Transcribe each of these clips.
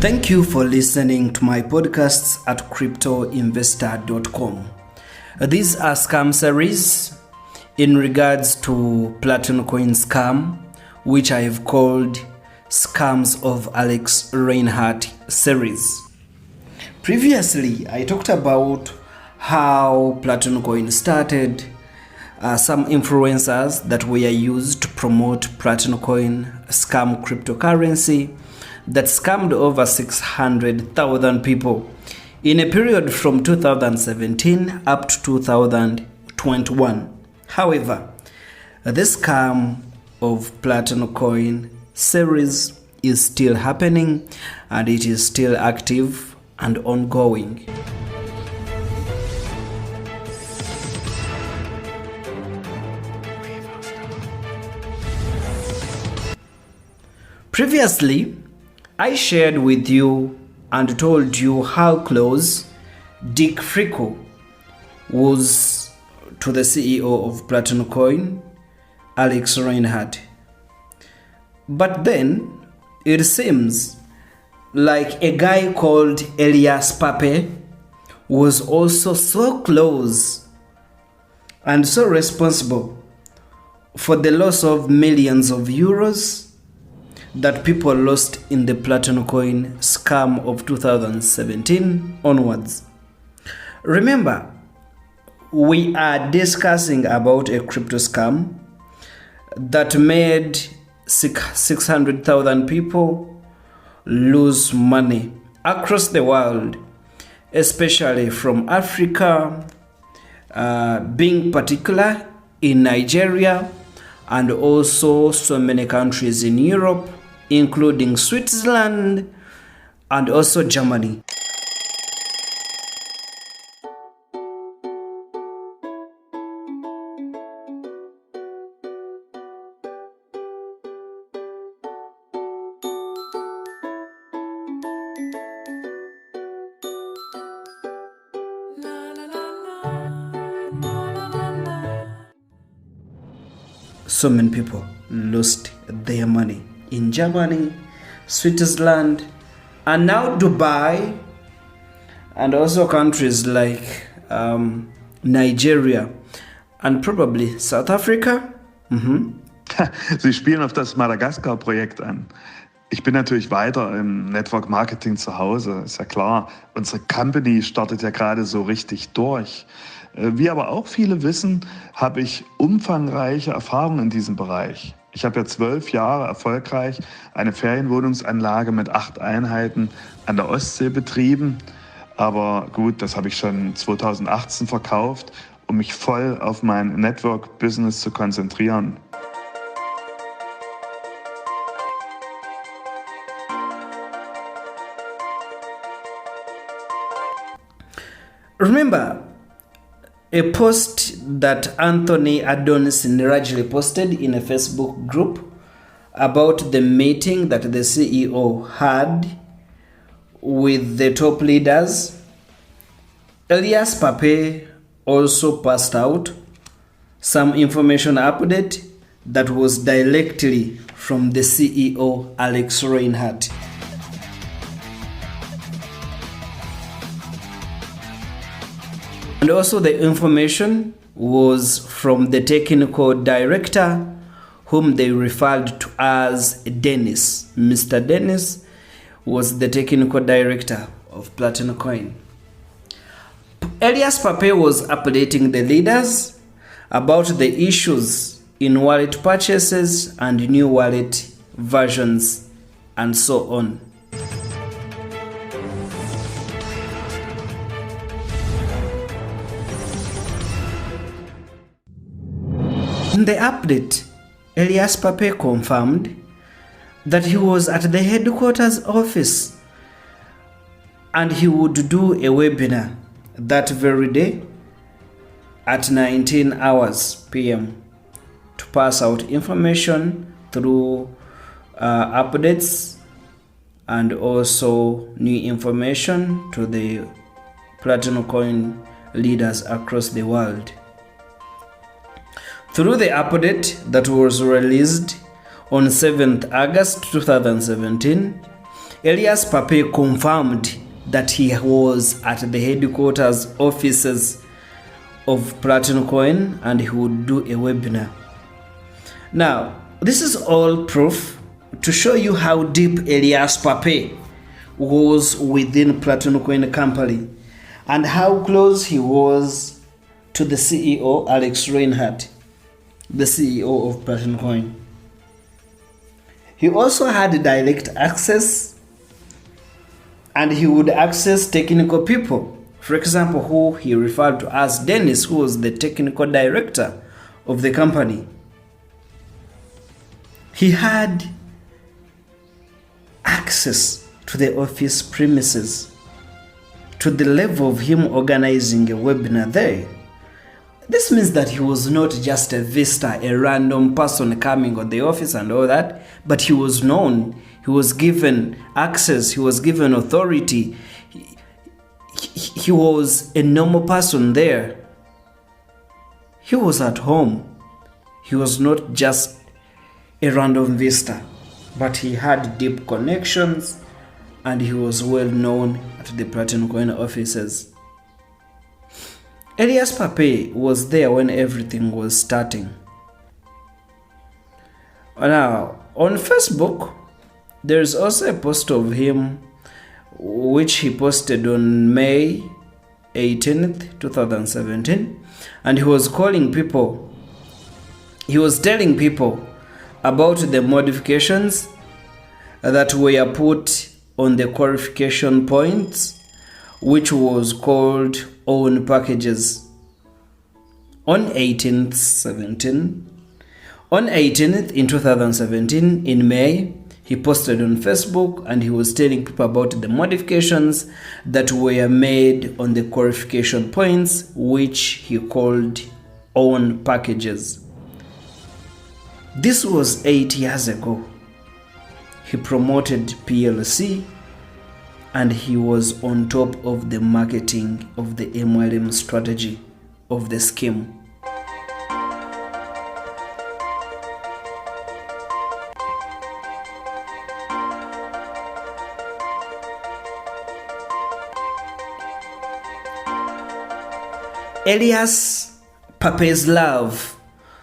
Thank you for listening to my podcasts at cryptoinvestor.com. These are scam series in regards to PlatinCoin scam, which I have called Scams of Alex Reinhardt series. Previously, I talked about how PlatinCoin started, some influencers that were used to promote PlatinCoin scam cryptocurrency that scammed over 600,000 people in a period from 2017 up to 2021. However, this scam of PlatinCoin series is still happening and it is still active and ongoing. Previously, I shared with you and told you how close Dick Frico was to the CEO of PlatinCoin, Alex Reinhardt. But then it seems like a guy called Elias Pape was also so close and so responsible for the loss of millions of euros that people lost in the PlatinCoin scam of 2017 onwards. Remember, we are discussing about a crypto scam that made 600,000 people lose money across the world, especially from Africa, being particular in Nigeria, and also so many countries in Europe, including Switzerland and also Germany. So many people lost their money in Germany, Switzerland, and now Dubai, and also countries like Nigeria and probably South Africa. Sie spielen auf das Madagaskar-Projekt an. Ich bin natürlich weiter im Network Marketing zu Hause, ist ja klar. Unsere Company startet ja gerade so richtig durch. Wie aber auch viele wissen, habe ich umfangreiche Erfahrungen in diesem Bereich. Ich habe ja 12 Jahre erfolgreich eine Ferienwohnungsanlage mit 8 Einheiten an der Ostsee betrieben. Aber gut, das habe ich schon 2018 verkauft, um mich voll auf mein Network-Business zu konzentrieren. Remember a post that Anthony Adonis Nirajli posted in a Facebook group about the meeting that the CEO had with the top leaders. Elias Pape also passed out some information update that was directly from the CEO Alex Reinhardt. And also the information was from the technical director, whom they referred to as Dennis. Mr. Dennis was the technical director of PlatinCoin. Elias Pape was updating the leaders about the issues in wallet purchases and new wallet versions and so on. In the update, Elias Pape confirmed that he was at the headquarters office and he would do a webinar that very day at 19 hours p.m. to pass out information through updates and also new information to the PlatinCoin leaders across the world. Through the update that was released on 7th August 2017, Elias Pape confirmed that he was at the headquarters offices of PlatinCoin and he would do a webinar. Now, this is all proof to show you how deep Elias Pape was within PlatinCoin company and how close he was to the CEO, Alex Reinhardt, the CEO of PlatinCoin. He also had direct access, and he would access technical people. For example, who he referred to as Dennis, who was the technical director of the company. He had access to the office premises to the level of him organizing a webinar there. This means that he was not just a visitor, a random person coming on the office and all that, but he was known, he was given access, he was given authority. He was a normal person there. He was at home. He was not just a random visitor, but he had deep connections and he was well known at the PlatinCoin offices. Elias Pape was there when everything was starting. Now, on Facebook, there's also a post of him which he posted on May 18th, 2017, and he was telling people about the modifications that were put on the qualification points, which was called own packages. On 18th in 2017, in May, he posted on Facebook and he was telling people about the modifications that were made on the qualification points, which he called own packages. This was 8 years ago. He promoted PLC and he was on top of the marketing of the MLM strategy of the scheme. Elias Pape's love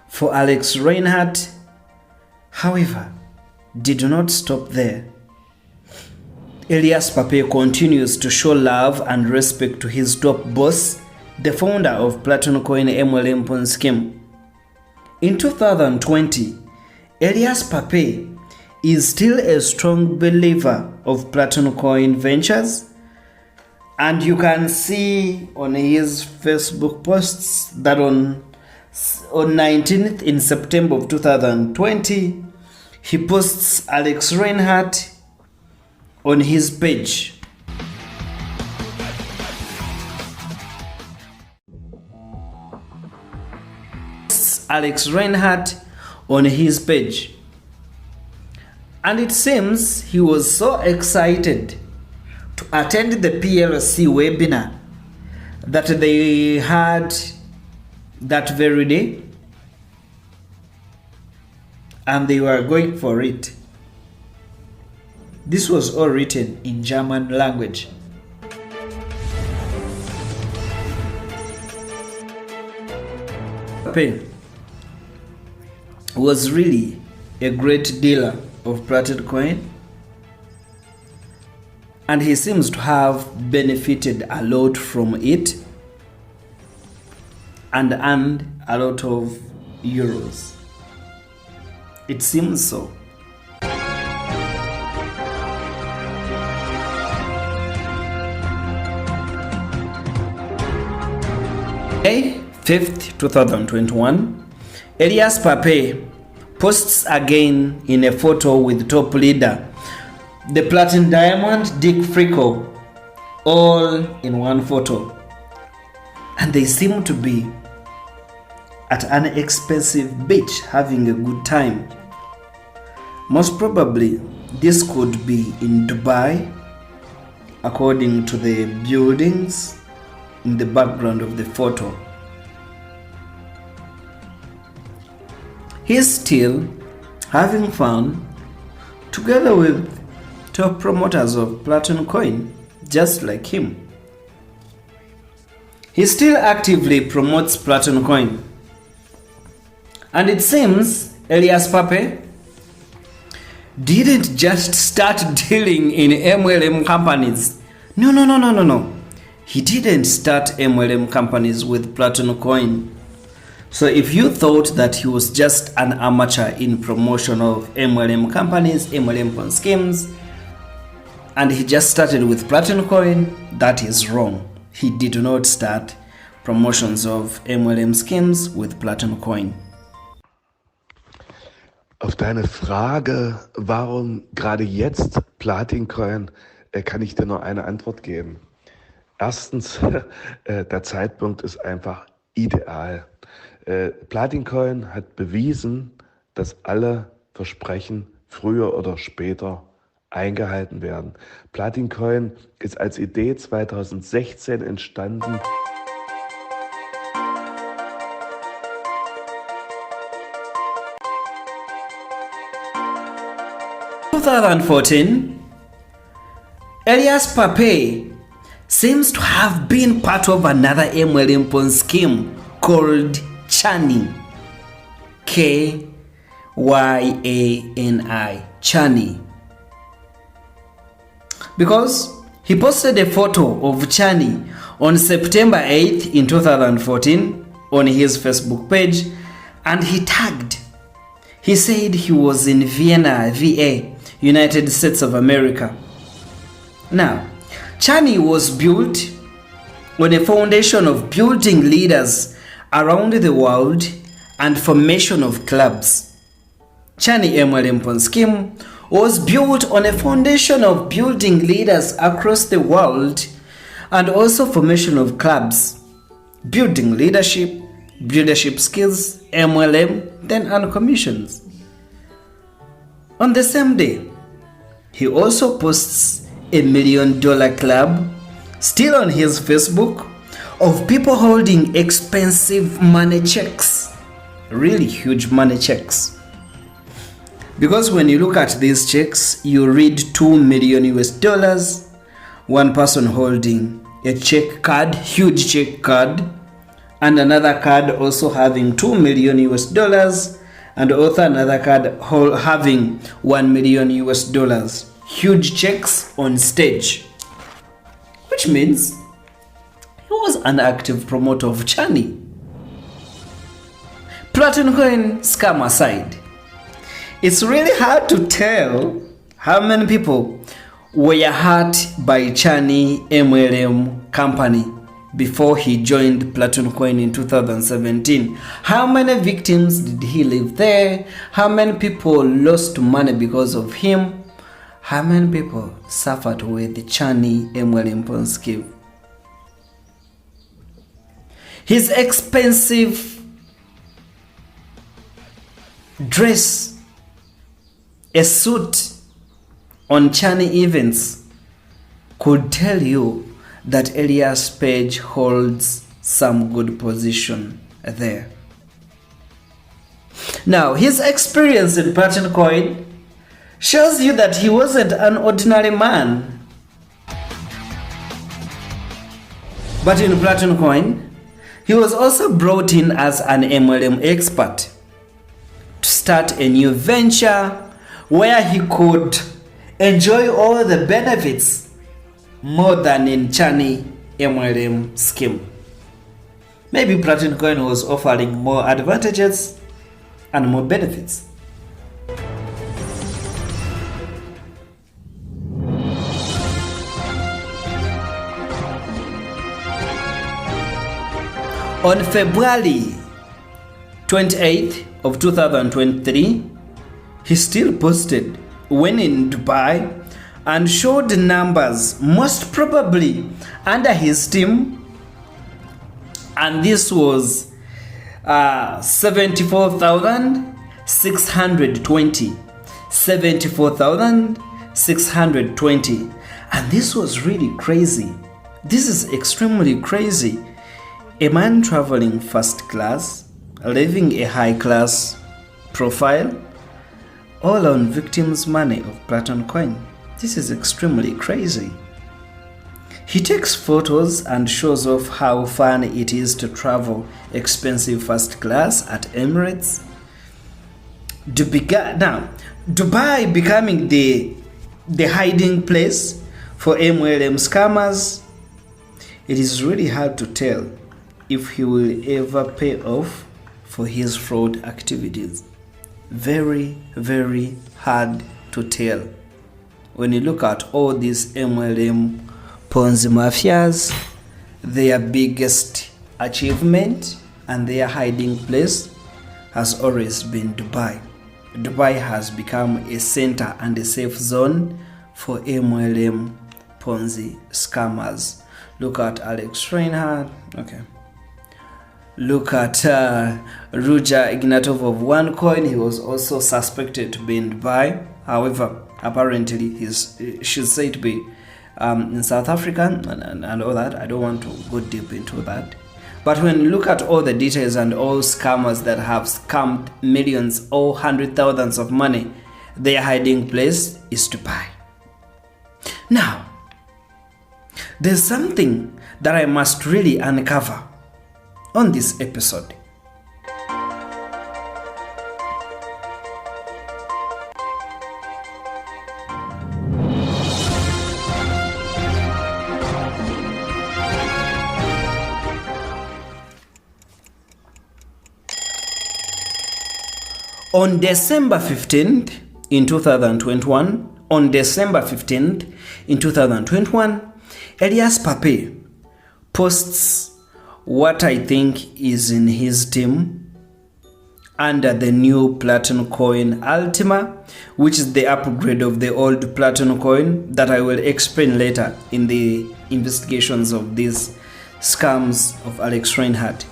for Alex Reinhardt, however, did not stop there. Elias Pape continues to show love and respect to his top boss, the founder of PlatinCoin MLM Ponzi scheme. In 2020, Elias Pape is still a strong believer of PlatinCoin ventures, and you can see on his Facebook posts that on 19th in September of 2020, he posts Alex Reinhardt on his page. Alex Reinhardt on his page. And it seems he was so excited to attend the PLC webinar that they had that very day, and they were going for it. This was all written in German language. Pape was really a great dealer of PlatinCoin, and he seems to have benefited a lot from it and earned a lot of euros. It seems so. May 5th, 2021, Elias Pape posts again in a photo with top leader, the Platin Diamond Dick Frico, all in one photo. And they seem to be at an expensive beach having a good time. Most probably, this could be in Dubai, according to the buildings in the background of the photo. He's still having fun together with top promoters of PlatinCoin, just like him. He still actively promotes PlatinCoin. And it seems Elias Pape didn't just start dealing in MLM companies. No. He didn't start MLM companies with PlatinCoin. So if you thought that he was just an amateur in promotion of MLM companies, MLM schemes, and he just started with PlatinCoin, that is wrong. He did not start promotions of MLM schemes with PlatinCoin. Auf deine Frage, warum gerade jetzt PlatinCoin, kann ich dir nur eine Antwort geben. Erstens, der Zeitpunkt ist einfach ideal. PlatinCoin hat bewiesen, dass alle Versprechen früher oder später eingehalten werden. PlatinCoin ist als Idee 2016 entstanden. 2014, Elias Pape seems to have been part of another MLM Ponzi scheme called Chani. Kyani. Chani. Because he posted a photo of Chani on September 8th in 2014 on his Facebook page, and he tagged. He said he was in Vienna, VA, United States of America. Now, Chani was built on a foundation of building leaders around the world and formation of clubs. Chani MLM Ponzi scheme was built on a foundation of building leaders across the world and also formation of clubs, building leadership skills, MLM, then earn commissions. On the same day, he also posts $1 million club, still on his Facebook, of people holding expensive money checks, really huge money checks. Because when you look at these checks, you read $2 million, one person holding a check card, huge check card, and another card also having $2 million, and also another card having $1 million, huge checks on stage, which means he was an active promoter of Chani. PlatinCoin scam aside, it's really hard to tell how many people were hurt by Chani MLM company before he joined PlatinCoin in 2017. How many victims did he leave there? How many people lost money because of him? How many people suffered with the Chani MLM Ponzi scheme? His expensive dress, a suit on Chani events could tell you that Elias page holds some good position there. Now, his experience in PlatinCoin shows you that he wasn't an ordinary man. But in PlatinCoin, he was also brought in as an MLM expert to start a new venture where he could enjoy all the benefits more than in Chani MLM scheme. Maybe PlatinCoin was offering more advantages and more benefits. On February 28th of 2023, he still posted when in Dubai and showed numbers most probably under his team, and this was 74,620, 74,620, and this was really crazy. This is extremely crazy. A man traveling first class, living a high class profile, all on victims' money of PlatinCoin. This is extremely crazy. He takes photos and shows off how fun it is to travel expensive first class at Emirates. Dubai becoming the hiding place for MLM scammers. It is really hard to tell if he will ever pay off for his fraud activities. Very, very hard to tell. When you look at all these MLM Ponzi mafias, their biggest achievement and their hiding place has always been Dubai. Dubai has become a center and a safe zone for MLM Ponzi scammers. Look at Alex Reinhardt. Okay. Look at Ruja Ignatov of OneCoin. He was also suspected to be in Dubai. However, apparently she's said to be in South Africa and all that. I don't want to go deep into that. But when you look at all the details and all scammers that have scammed millions or hundred thousands of money, their hiding place is Dubai. Now, there's something that I must really uncover on this episode. On December 15th in 2021, Elias Pape posts what I think is in his team under the new PlatinCoin Ultima, which is the upgrade of the old PlatinCoin that I will explain later in the investigations of these scams of Alex Reinhardt.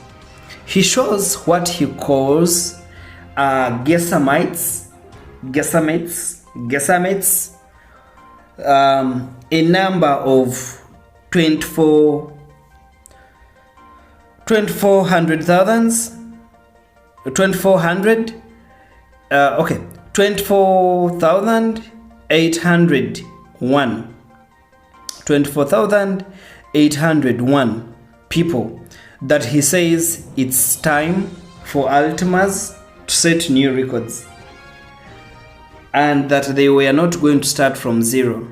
He shows what he calls guesstimates, a number of 24,801 people that he says it's time for Ultimas to set new records and that they were not going to start from zero.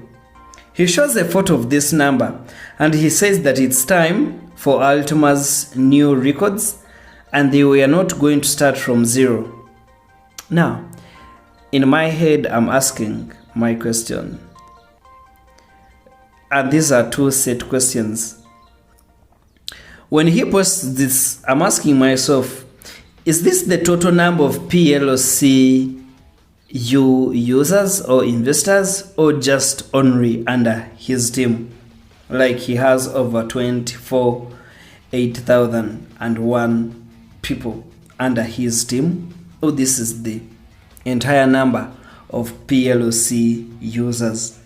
He shows a photo of this number and he says that it's time for Ultima's new records and they were not going to start from zero. Now, in my head, I'm asking my question, and these are two set questions. When he posts this, I'm asking myself, is this the total number of PLC users or investors, or just only under his team? Like he has over 24,801 people under his team, or this is the entire number of PLC users?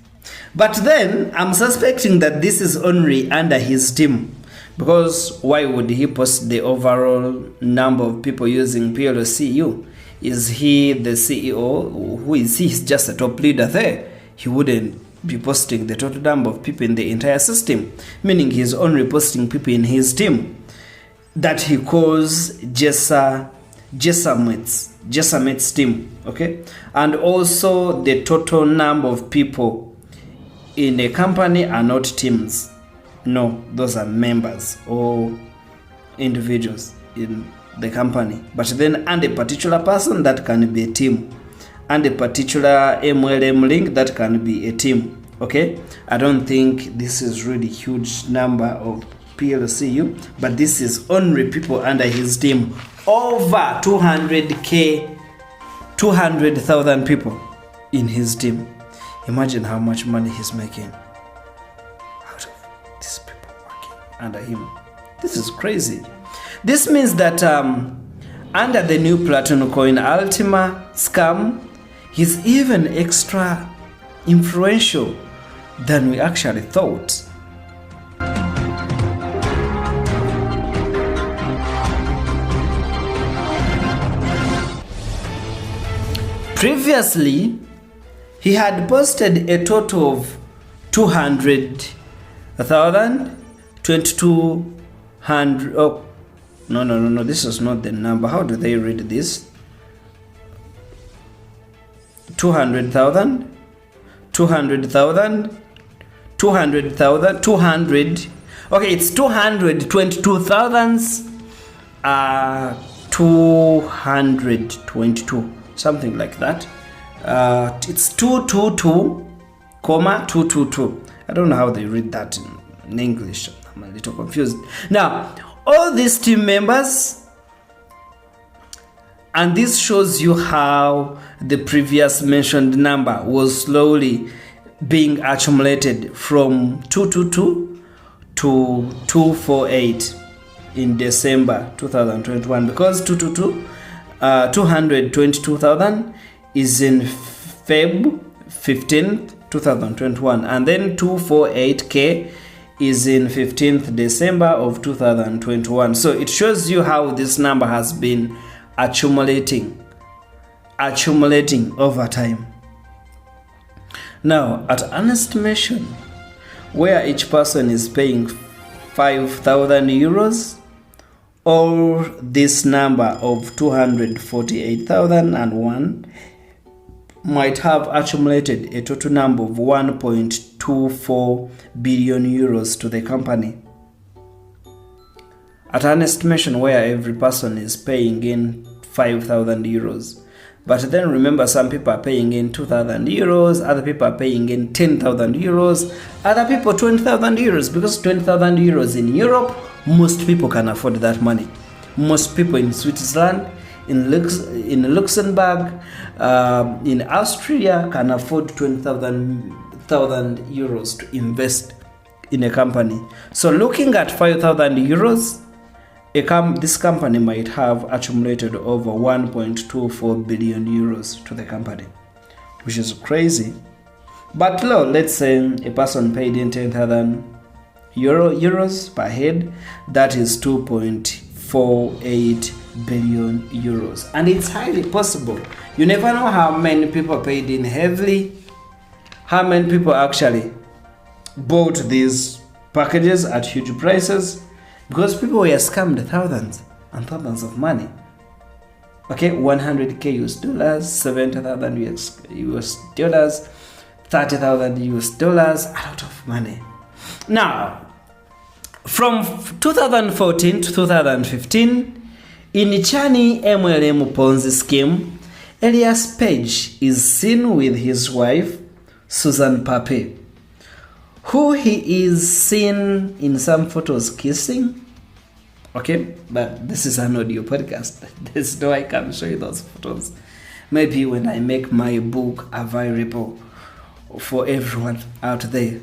But then I'm suspecting that this is only under his team, because why would he post the overall number of people using PLCU? Is he the CEO? Who is he? He's just a top leader there. He wouldn't be posting the total number of people in the entire system, meaning he's only posting people in his team that he calls Jessamets team, okay? And also the total number of people in a company are not teams. No, those are members or individuals in the company. But then, and a particular person, that can be a team. And a particular MLM link, that can be a team. Okay? I don't think this is really huge number of PLCU, but this is only people under his team. Over 200,000 people in his team. Imagine how much money he's making out of these people working under him. This is crazy. This means that under the new PlatinCoin Ultima scam, he's even extra influential than we actually thought. Previously, he had posted a total of 200,000, 2200. Oh, no, this is not the number. How do they read this? 200,000, 200,000, 200,000, 200. Okay, it's 222,000, 222, something like that. It's 222, comma 222. I don't know how they read that in English. I'm a little confused. Now, all these team members, and this shows you how the previous mentioned number was slowly being accumulated from 222 to 248 in December 2021, because 222,000 is in Feb 15th 2021, and then 248k is in 15th December of 2021. So it shows you how this number has been accumulating over time. Now, at an estimation where each person is paying 5,000 euros, or this number of 248,001 might have accumulated a total number of 1.24 billion euros to the company. At an estimation where every person is paying in 5,000 euros. But then remember, some people are paying in 2,000 euros, other people are paying in 10,000 euros, other people 20,000 euros, because 20,000 euros in Europe, most people can afford that money. Most people in Switzerland, in Luxembourg, in Austria can afford 20,000 euros to invest in a company. So looking at 5,000 euros, this company might have accumulated over 1.24 billion euros to the company, which is crazy. But let's say a person paid in 10,000 euros per head, that is 2.48 billion euros. And it's highly possible. You never know how many people paid in heavily, how many people actually bought these packages at huge prices, because people were scammed thousands and thousands of money. Okay, 100k US dollars, 70,000 US dollars, 30,000 US dollars, a lot of money. Now, from 2014 to 2015, in Chani MLM Ponzi scheme, Elias Page is seen with his wife, Susan Pape, who he is seen in some photos kissing. Okay, but this is an audio podcast. There's no way I can show you those photos. Maybe when I make my book available for everyone out there.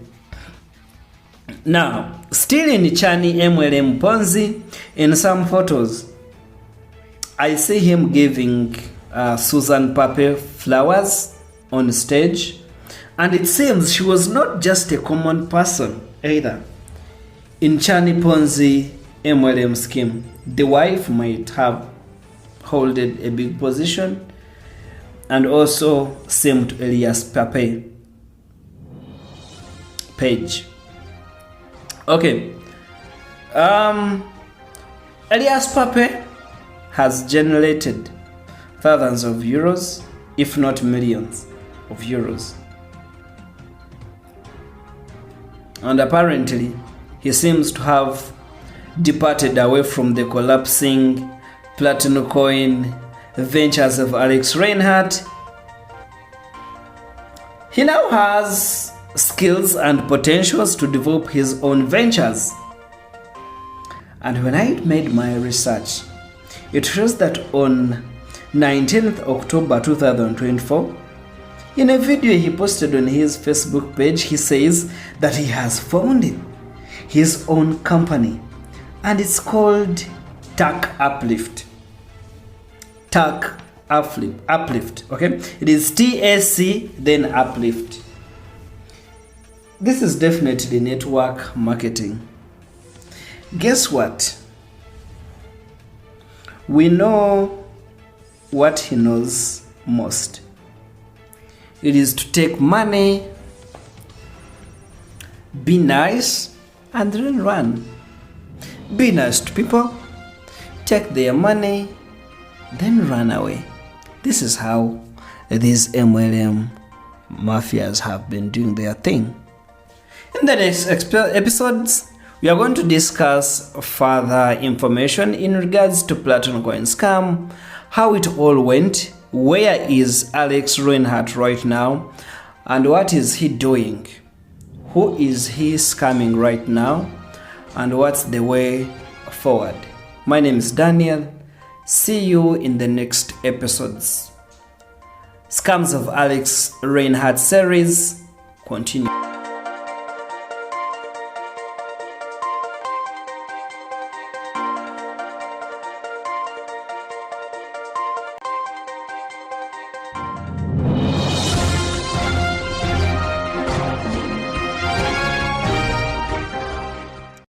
Now, still in Chani MLM Ponzi, in some photos, I see him giving Susan Pape flowers on stage. And it seems she was not just a common person either. In Chani Ponzi MLM scheme, the wife might have held a big position and also seemed to Elias Page. Okay. Elias Pape has generated thousands of euros, if not millions of euros. And apparently, he seems to have departed away from the collapsing PlatinCoin ventures of Alex Reinhardt. He now has skills and potentials to develop his own ventures. And when I made my research, it shows that on 19th October 2024, in a video he posted on his Facebook page, he says that he has founded his own company, and it's called TAC Uplift. TAC Uplift, okay? It is TAC, then Uplift. This is definitely network marketing. Guess what? We know what he knows most. It is to take money, be nice, and then run. Be nice to people, take their money, then run away. This is how these MLM mafias have been doing their thing. In the next episodes, we are going to discuss further information in regards to PlatinCoin scam, how it all went, where is Alex Reinhardt right now, and what is he doing? Who is he scamming right now, and what's the way forward? My name is Daniel. See you in the next episodes. Scams of Alex Reinhardt series continue.